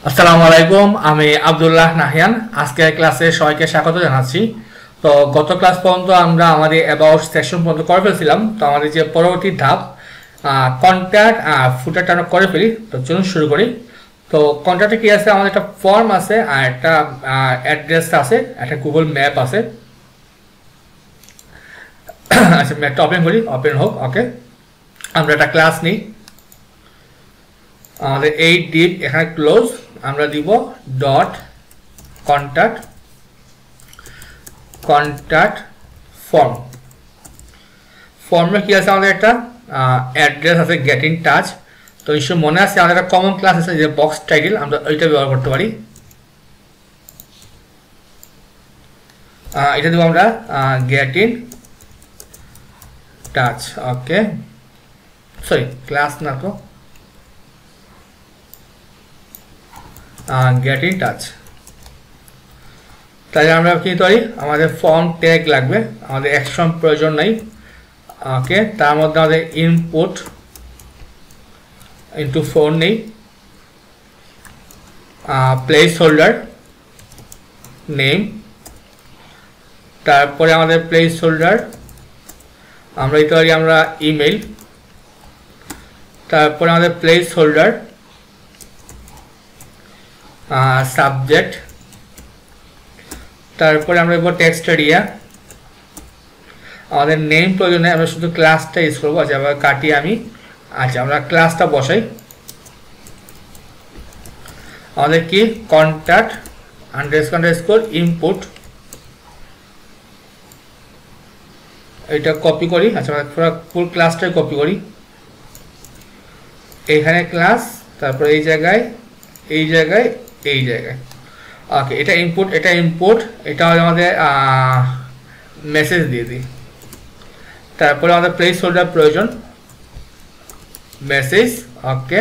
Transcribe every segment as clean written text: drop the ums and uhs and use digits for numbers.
আসসালামু আলাইকুম, আমি আব্দুল্লাহ নাহিয়ান। আজকের ক্লাসে সবাইকে স্বাগত জানাচ্ছি। তো গত ক্লাস পর্যন্ত আমরা আমাদের অ্যাবাউট সেকশন পর্যন্ত করে ফেলছিলাম। তো আমাদের যে পরবর্তী ধাপ কন্ট্যাক্ট ফুটারটা আমরা করে ফেলি। তো চলুন শুরু করি। তো কন্ট্যাক্টে কি আছে, আমাদের একটা ফর্ম আছে আর একটা অ্যাড্রেস আছে, একটা গুগল ম্যাপ আছে। আচ্ছা, ম্যাপটা ওপেন করি, ওপেন হোক। ওকে, আমরা একটা ক্লাস নিই। আমাদের এই ডিপ এখানে ক্লোজ, আমরা দিব ডট কন্ট্যাক্ট কন্ট্যাক্ট ফর্ম। ফর্মে কি আছে, আমাদের একটা অ্যাড্রেস আছে, গেট ইন টাচ। তো নিশ্চয় মনে আছে আমাদের একটা কমন ক্লাস আছে যে বক্স টাইটেল, আমরা ওইটা ব্যবহার করতে পারি। এটা দেবো আমরা get in touch. Okay, sorry class না, তো গেট ইন টাচ। তাহলে আমরা কি পারি, আমাদের ফর্ম ট্যাগ লাগবে, আমাদের অ্যাকশন প্রয়োজন নাই। ওকে, তার মধ্যে আমাদের ইনপুট ইনটু ফোন নেই, প্লেস হোল্ডার নেম, তারপরে আমাদের প্লেস হোল্ডার আমরা দিতে পারি আমরা ইমেল, তারপরে আমাদের প্লেস হোল্ডার সাবজেক্ট, তারপরে আমরা দেবো টেক্সট এরিয়া। আমাদের নেম প্রয়োজনে আমরা শুধু ক্লাসটা ইউজ করবো। আচ্ছা, আবার কাটিয়ে আমি আমরা ক্লাসটা বসাই। আমাদের কি কন্ট্যাক্ট আন্ডারস্কোর ইনপুট, এটা কপি করি। আচ্ছা, আমরা ফুল ক্লাসটাই কপি করি। এইখানে ক্লাস, তারপর এই জায়গায় এই জায়গায় এই জায়গায়। ওকে, এটা ইনপুট, এটা ইনপুট, এটা আমাদের মেসেজ দিয়ে দিই। তারপরে আমাদের প্লেস হোল্ডার প্রয়োজন, মেসেজ। ওকে,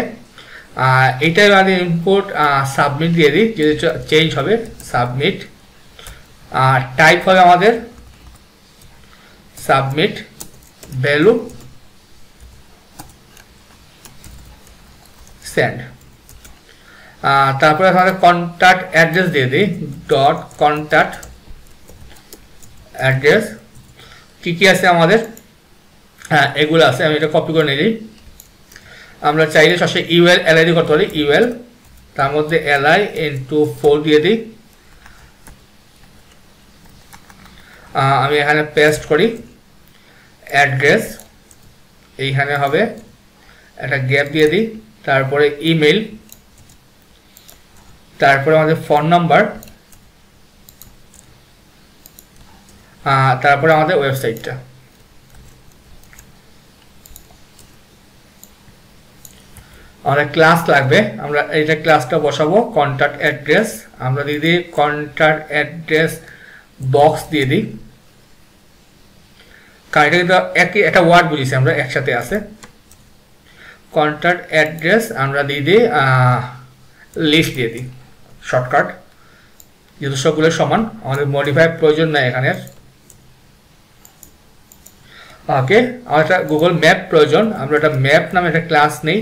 এইটাই আমাদের ইনপুট, সাবমিট দিয়ে দিই, যদি চেঞ্জ হবে সাবমিট। টাইপ হবে আমাদের সাবমিট, ভ্যালু সেন্ড। তারপরে আমাদের কন্ট্যাক্ট অ্যাড্রেস দিয়ে দিই, ডট কন্ট্যাক্ট অ্যাড্রেস। কী কী আছে আমাদের, হ্যাঁ এগুলো আছে, আমি এটা কপি করে নিয়ে দিই। আমরা চাইলে সবসময় ইউএল এলআই দিয়ে করতে পারি, ইউএল, তার মধ্যে এলআই ইন্টু 4 দিয়ে দিই। আমি এখানে পেস্ট করি অ্যাড্রেস, এইখানে হবে একটা গ্যাপ দিয়ে দিই। তারপরে ইমেল, তারপরে আমাদের ফোন নাম্বার, তারপরে আমাদের ওয়েবসাইটটা। আমাদের ক্লাস লাগবে, আমরা এইটা ক্লাসটা বসাবো। কন্ট্যাক্ট অ্যাড্রেস আমরা দিয়ে দিই, কন্ট্যাক্ট অ্যাড্রেস বক্স দিয়ে দিই, কারণ এটা কিন্তু একই একটা ওয়ার্ড বুঝেছি আমরা, একসাথে আছে। কন্ট্যাক্ট অ্যাড্রেস আমরা দিয়ে দিই লিস্ট দিয়ে দিই, শর্টকাট, যেহেতু সবগুলো সমান, আমাদের মডিফাই প্রয়োজন নাই এখানে। ওকে, আমার একটা গুগল ম্যাপ প্রয়োজন, আমরা একটা ম্যাপ নামে একটা ক্লাস নেই।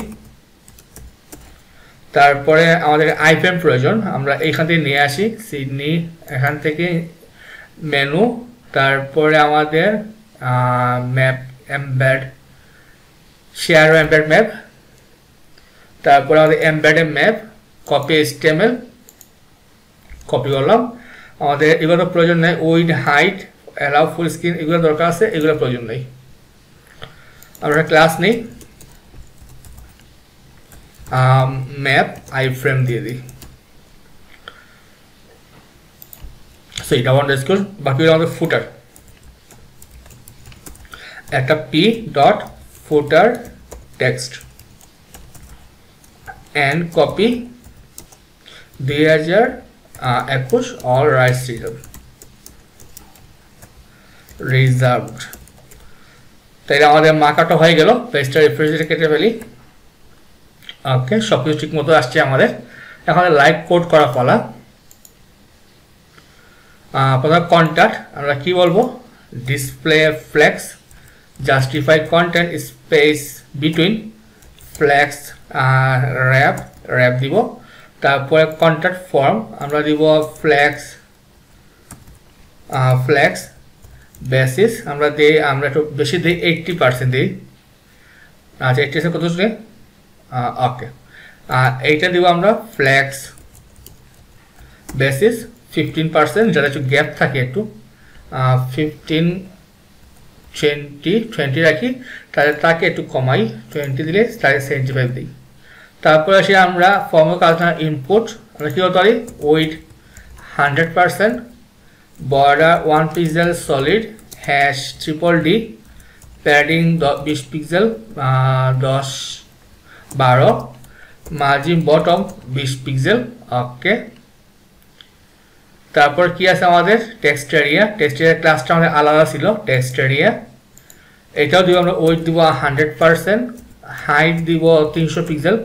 তারপরে আমাদের আইফ্রেম প্রয়োজন, আমরা এইখান থেকে নিয়ে আসি, সিডনি, এখান থেকে মেনু, তারপরে আমাদের map embed, share embed map, তারপরে আমাদের embedded map, copy HTML, copy করলাম। আমাদের এগুলো প্রয়োজন নেই, weed height allow full screen, এগুলো দরকার আছে, এগুলো প্রয়োজন নেই। আমরা ক্লাস নেই, ম্যাপ আইফ্রেম দিয়ে দিই। সো এটা আন্ডারস্কোর, বাকি আমাদের ফুটার, একটা P dot footer text and copy 2021 all rides reserved. তাই আমাদের মার্কাটা হয়ে গেল, পেজটা রিফ্রেশ কেটে ফেলি। ওকে, সব কিছু ঠিক মতো আসছে আমাদের। এখন লাইক কোড করা পালা। প্রথমে কন্ট্যাক্ট আমরা কি বলবো, display flex justify content space between flex wrap দিব। তারপরে কন্ট্যাক্ট ফর্ম আমরা দিব ফ্লেক্স বেসিস আমরা দেই আমরা একটু বেশি দেই 80% দেই আচ্ছা 80% কত ছিল ওকে এইটা দিব আমরা ফ্লেক্স বেসিস 15% যেটা একটু গ্যাপ থাকে একটু 20 রাখি তাহলে তাকে একটু কমাই 20 দিলে তাহলে 75 দিই তারপরে আসি আমরা ফর্মে কাজটা ইনপুট আমরা কি করতে পারি with 100% border 1 pixel solid hash triple D padding 20 pixel 10-12 margin bottom 20 pixel ওকে তারপর কি আছে আমাদের টেক্সট এরিয়া ক্লাসটা আমাদের আলাদা ছিল টেক্সট এরিয়া এটাও দিব আমরা উইথ দিব 100% হাইট দিব 300 পিক্সেল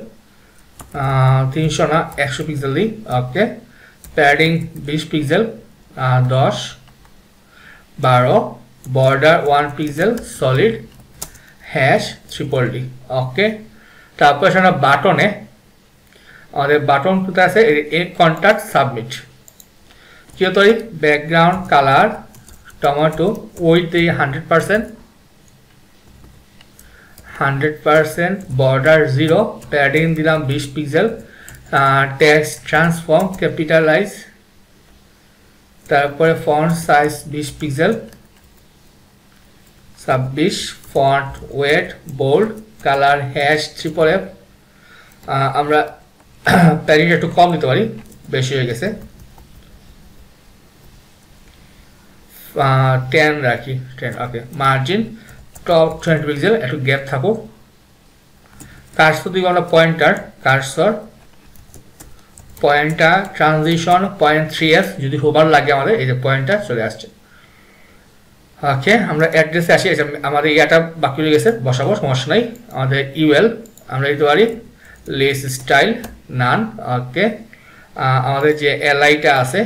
300 না 100 পিক্সেল দিই okay padding 20 pixel 10-12 border 1 pixel solid hash triple D okay তারপর আমরা বাটনে আমাদের বাটন কোথা আছে এই কন্টাক্ট সাবমিট কি হতো background colour tomato with 100% border 0 padding দিলাম 20 পিক্সেল টেক্সট ট্রান্সফর্ম ক্যাপিটালাইজ তারপরে font size 20 pixel 26 font weight bold colour hash triple F আমরা প্যাডিং একটু কম দিতে পারি বেশি হয়ে গেছে 10 রাখি 10 ওকে মার্জিন টপ 20 পিক্সেল একটু গ্যাপ থাকুক কার্সর দিব আমরা কার্সর পয়েন্টার ট্রানজিশন 0.3s যদি হোভার লাগে আমাদের এই যে পয়েন্টার চলে আসছে ওকে আমরা অ্যাড্রেসে আসি আমাদের ইয়াটা বাকি রয়ে গেছে বসাবো সমস্যা নাই আমাদের ইউএল আমরা দিতে পারি লেস স্টাইল নান ওকে আমাদের যে এলআইটা আছে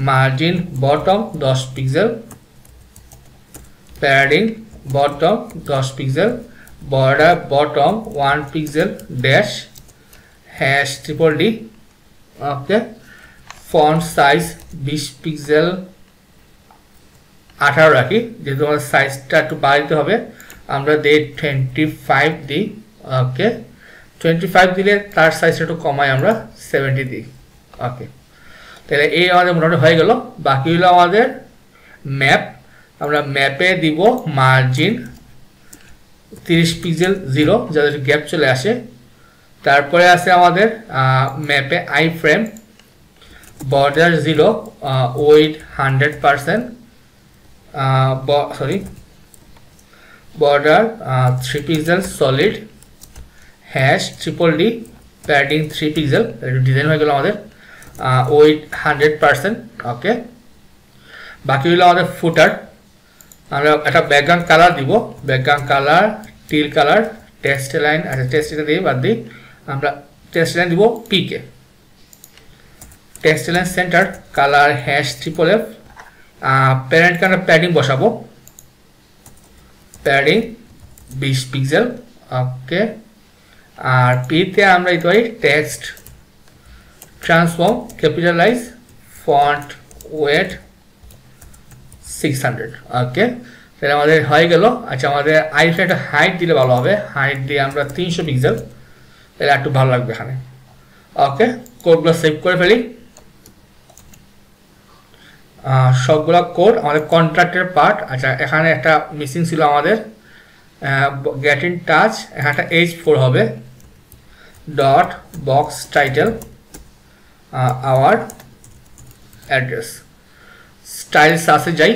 margin bottom 10 pixel padding bottom 10 pixel border bottom 1 pixel dash hash triple D okay font size 20 pixel 18 রাখি যেহেতু আমাদের সাইজটা একটু বাড়াইতে হবে আমরা দেই 25 দিই ওকে 25 দিলে তার সাইজটা একটু কমাই আমরা 70 দিই ওকে তাহলে এই আমাদের মোটামুটি হয়ে গেল বাকি হলো আমাদের ম্যাপ আমরা ম্যাপে দিব মার্জিন 30 পিক্সেল 0 যাতে গ্যাপ চলে আসে তারপরে আছে আমাদের ম্যাপে I frame border 0 with 100% border 3 pixel solid hash triple D padding 3 pixel design হয়ে গেল আমাদের with 100% ওকে বাকি হলো আমাদের ফুটার আমরা একটা ব্যাকগ্রাউন্ড কালার দিব background colour teal colour text line আচ্ছা টেক্সট লাইন দিয়ে বাদ দিই আমরা টেক্সট লাইন দিব পিকে text line centre colour hash triple F parent colour padding বসাবো প্যাডিং 20 পিক্সেল ওকে আর পিতে আমরা দিতে পারি text transform capitalize font weight 600 okay তাহলে আমাদের হয়ে গেল আচ্ছা আমাদের আইফ্রেমটা হাইট দিলে ভালো হবে হাইট দিয়ে আমরা 300 পিক্সেল তাহলে একটু ভালো লাগবে এখানে ওকে কোডগুলো সেভ করে ফেলি সবগুলো কোড আমাদের কন্ট্রাক্টের পার্ট আচ্ছা এখানে একটা মিসিং ছিল আমাদের গেট ইন টাচ এখানে একটা h4 হবে dot box title our address style সাসে যাই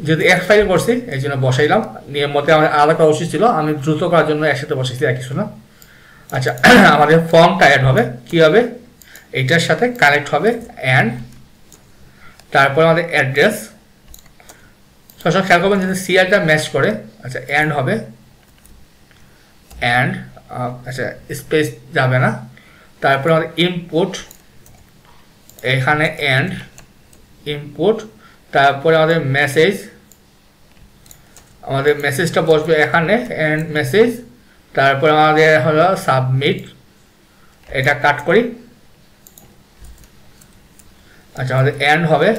যেহেতু এক ফাইল করছি এই জন্য বসাইলাম নিয়ম মতে আমাদের আলাদা করা উচিত ছিল আমি দ্রুত করার জন্য একসাথে বসাইছি আর কিছু না আচ্ছা আমাদের ফর্মটা অ্যাড হবে কি হবে এইটার সাথে কানেক্ট হবে অ্যান্ড তারপর আমাদের অ্যাড্রেস সবসময় খেয়াল করবেন যদি সিআরটা ম্যাচ করে আচ্ছা অ্যান্ড হবে অ্যান্ড আচ্ছা স্পেস যাবে না তারপর আমাদের ইনপুট এখানে অ্যান্ড ইনপুট তারপরে আমাদের মেসেজটা বসবে এখানে এন্ড মেসেজ তারপর আমাদের হলো সাবমিট এটা কাট করি। আচ্ছা আমাদের এন্ড হবে।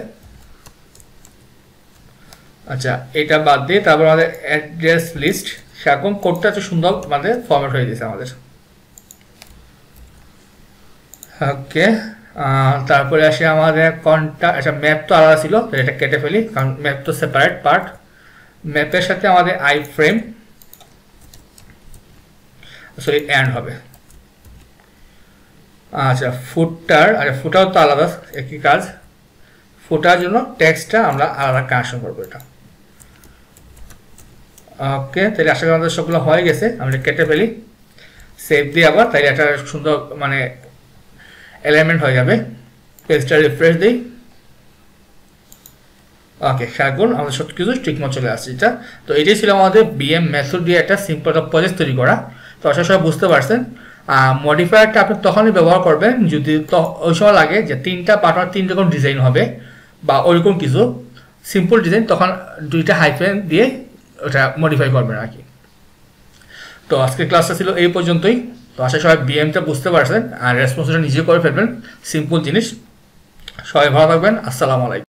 আচ্ছা এটা বাদ দিয়ে তারপর আমাদের অ্যাড্রেস লিস্ট, সেরকম কোডটা হচ্ছে সুন্দর আমাদের ফরম্যাট হয়ে গেছে আমাদের। ওকে তারপরে আসে আমাদের কন্টাক্ট। আচ্ছা ম্যাপ তো আলাদা ছিল, এটা কেটে ফেলি কারণ ম্যাপ তো সেপারেট পার্ট। ম্যাপের সাথে আমাদের আই ফ্রেম সরি এন্ড হবে। আচ্ছা ফুটার, আচ্ছা ফুটার তো আলাদা, একই কাজ। ফুটার জন্য টেক্সটটা আমরা আলাদা কানেকশন করবো এটা। ওকে তাহলে আশা করি আমাদের সবগুলো হয়ে গেছে, আমরা কেটে ফেলি, সেভ দিয়ে আবার, তাইলে একটা সুন্দর মানে এলিমেন্ট হয়ে যাবে। পেজটা রিফ্রেশ দিই। ওকে সাগুন আমাদের সব কিছু ঠিকমতো চলে আসছে এটা। তো এটাই ছিল আমাদের বিএম মেথড দিয়ে একটা সিম্পল একটা প্রজেক্ট তৈরি করা। তো আশা সবাই বুঝতে পারছেন। মডিফায়ারটা আপনি তখনই ব্যবহার করবেন যদি ওই সময় লাগে যে 3টা পার্ট 3 রকম ডিজাইন হবে বা ওইরকম কিছু সিম্পল ডিজাইন, তখন 2টা হাইফেন দিয়ে ওটা মডিফাই করবেন আর কি। তো আজকের ক্লাসটা ছিল এই পর্যন্তই। তো আশা সবাই বিএমটা বুঝতে পারছেন আর রেসপন্সটা নিজে করে ফেলবেন, সিম্পল জিনিস। সবাই ভালো থাকবেন, আসসালামু আলাইকুম।